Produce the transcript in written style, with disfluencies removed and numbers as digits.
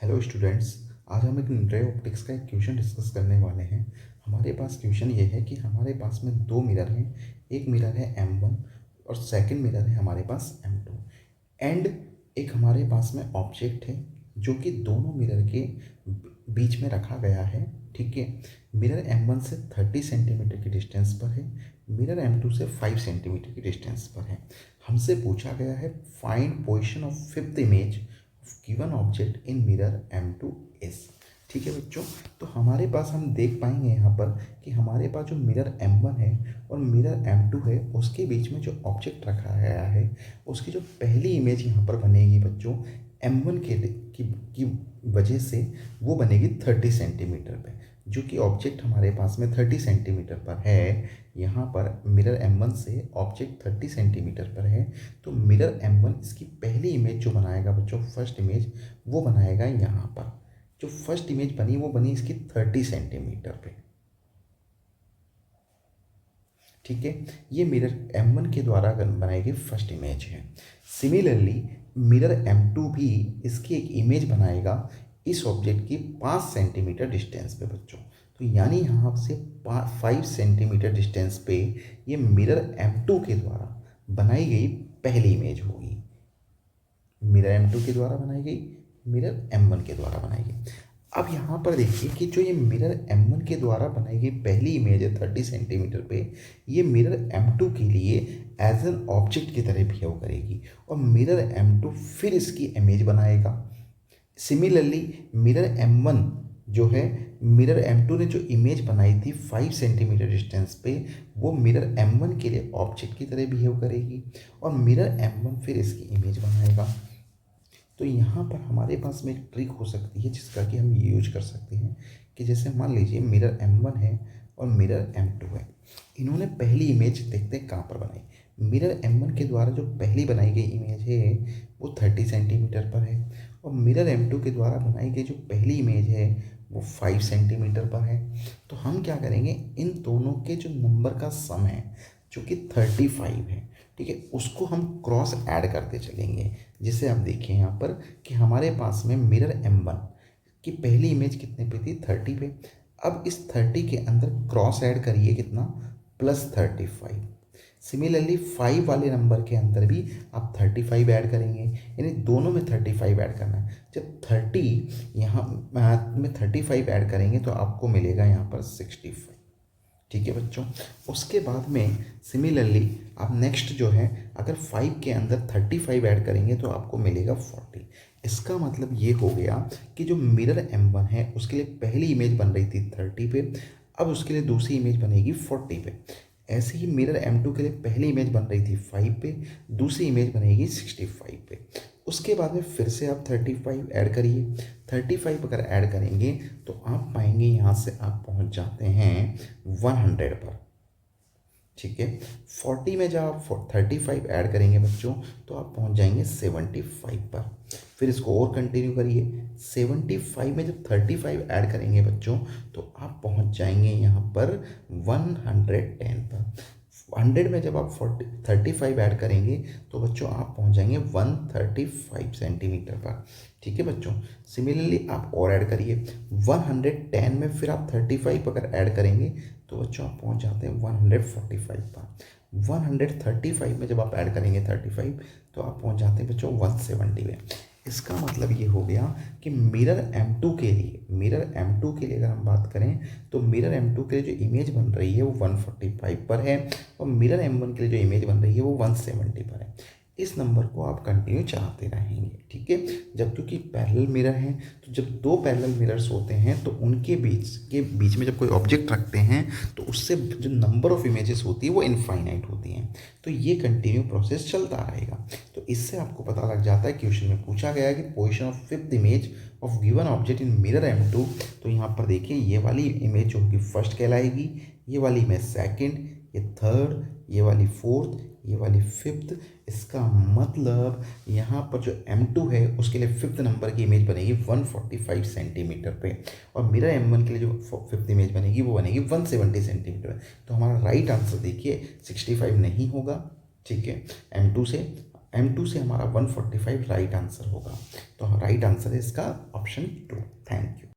Hello students, आज हम एक रे ऑप्टिक्स का एक क्वेश्चन डिस्कस करने वाले हैं। हमारे पास क्वेश्चन ये है कि हमारे पास में दो मिरर हैं। एक मिरर है M1 और सेकंड मिरर है हमारे पास M2 एंड एक हमारे पास में ऑब्जेक्ट है जो कि दोनों मिरर के बीच में रखा गया है। ठीक है, मिरर M1 से 30 सेंटीमीटर की डिस्टेंस पर है, मिरर M2 से 5 सेंटीमीटर की डिस्टेंस पर है। हमसे पूछा गया है find position of fifth image given object in mirror M2S। ठीक है बच्चों, तो हमारे पास हम देख पाएंगे यहाँ पर कि हमारे पास जो मिरर M1 है और मिरर M2 है उसके बीच में जो ऑब्जेक्ट रखा गया है उसकी जो पहली इमेज यहाँ पर बनेगी बच्चों M1 की वजह से वो बनेगी 30 सेंटीमीटर पे, जो कि ऑब्जेक्ट हमारे पास में 30 सेंटीमीटर पर है। यहाँ पर मिरर M1 से ऑब्जेक्ट 30 सेंटीमीटर पर है, तो मिरर M1 इसकी पहली इमेज जो बनाएगा बच्चों, फर्स्ट इमेज वो बनाएगा यहाँ पर। जो फर्स्ट इमेज बनी वो बनी इसकी 30 सेंटीमीटर पे। ठीक है, ये मिरर M1 के द्वारा बनाई गई फर्स्ट इमेज है। सिमिलरली मिरर M2 भी इसकी एक इमेज बनाएगा इस ऑब्जेक्ट की 5 सेंटीमीटर डिस्टेंस पे बच्चों। तो यानी यहाँ से 5 सेंटीमीटर डिस्टेंस पे ये मिरर M2 के द्वारा बनाई गई पहली इमेज होगी। मिरर M2 के द्वारा बनाई गई, मिरर M1 के द्वारा बनाई गई। अब यहाँ पर देखिए कि जो ये मिरर M1 के द्वारा बनाई गई पहली इमेज है 30 सेंटीमीटर पे, ये मिरर M2 के लिए एज एन ऑब्जेक्ट की तरह बिहेव करेगी और मिरर M2 फिर इसकी इमेज बनाएगा। सिमिलरली मिरर M1 जो है, मिरर M2 ने जो इमेज बनाई थी 5 सेंटीमीटर डिस्टेंस पे, वो मिरर M1 के लिए ऑब्जेक्ट की तरह बिहेव करेगी और मिरर M1 फिर इसकी इमेज बनाएगा। तो यहाँ पर हमारे पास में एक ट्रिक हो सकती है जिसका कि हम यूज कर सकते हैं कि जैसे मान लीजिए मिरर M1 है और मिरर M2 है, इन्होंने पहली इमेज देखते हैं कहाँ पर बनाई। मिरर M1 के द्वारा जो पहली बनाई गई इमेज है वो 30 सेंटीमीटर पर है और मिरर M2 के द्वारा बनाई गई जो पहली इमेज है वो 5 सेंटीमीटर पर है। तो हम क्या करेंगे, इन दोनों के जो नंबर का सम है जो कि 35 है, ठीक है, उसको हम क्रॉस ऐड करते चलेंगे। जिसे आप देखिए यहाँ पर कि हमारे पास में मिरर M1 की पहली इमेज कितने पे थी, 30 पे। अब इस 30 के अंदर क्रॉस ऐड करिए कितना, +35। सिमिलरली 5 वाले नंबर के अंदर भी आप 35 ऐड करेंगे, यानी दोनों में 35 ऐड करना है। जब 30 यहाँ में 35 ऐड करेंगे तो आपको मिलेगा यहाँ पर 65। ठीक है बच्चों, उसके बाद में सिमिलरली आप नेक्स्ट जो है अगर 5 के अंदर 35 ऐड करेंगे तो आपको मिलेगा 40। इसका मतलब ये हो गया कि जो मिरर M1 है उसके लिए पहली इमेज बन रही थी 30 पे, अब उसके लिए दूसरी इमेज बनेगी 40 पे। ऐसे ही मिरर M2 के लिए पहली इमेज बन रही थी 5 पे, दूसरी इमेज बनेगी 65 पे। उसके बाद में फिर से आप 35 ऐड करिए। 35 अगर ऐड करेंगे तो आप पाएंगे यहाँ से आप पहुँच जाते हैं 100 पर। ठीक है, 40 में जब आप 35 ऐड करेंगे बच्चों तो आप पहुँच जाएंगे 75 पर। फिर इसको और कंटिन्यू करिए, 75 में जब 35 ऐड करेंगे बच्चों तो आप पहुँच जाएंगे यहाँ पर 110 पर। 100 में जब आप 35 ऐड करेंगे तो बच्चों आप पहुंच जाएंगे 135 सेंटीमीटर पर। ठीक है बच्चों, सिमिलरली आप और ऐड करिए 110 में फिर आप 35 अगर ऐड करेंगे तो बच्चों आप पहुंच जाते हैं 145 पर। 135 में जब आप ऐड करेंगे 35 तो आप पहुंच जाते हैं बच्चों 170 में। इसका मतलब ये हो गया कि मिरर M2 के लिए अगर हम बात करें तो मिरर M2 के लिए जो इमेज बन रही है वो 145 पर है और मिरर M1 के लिए जो इमेज बन रही है वो 170 पर है। इस नंबर को आप कंटिन्यू चलाते रहेंगे। ठीक है, जब क्योंकि पैरेलल मिरर हैं तो जब दो पैरेलल मिरर्स होते हैं तो उनके बीच में जब कोई ऑब्जेक्ट रखते हैं तो उससे जो नंबर ऑफ इमेजेस होती है वो इनफाइनाइट होती हैं। तो ये कंटिन्यू प्रोसेस चलता रहेगा। तो इससे आपको पता लग जाता है, क्वेश्चन में पूछा गया है कि position of fifth image of given object in mirror M2। तो यहाँ पर देखिए ये वाली इमेज जो होगी फर्स्ट कहलाएगी, ये वाली इमेज सेकंड, ये थर्ड, ये वाली फोर्थ, ये वाली फिफ्थ। इसका मतलब यहाँ पर जो M2 है उसके लिए फिफ्थ नंबर की इमेज बनेगी 145 सेंटीमीटर पे और मिरर M1 के लिए जो फिफ्थ इमेज बनेगी वो बनेगी 170 सेंटीमीटर पे। तो हमारा राइट आंसर देखिए 65 नहीं होगा। ठीक है, M2 से हमारा 145 राइट आंसर होगा। तो राइट आंसर है इसका ऑप्शन 2। Thank you.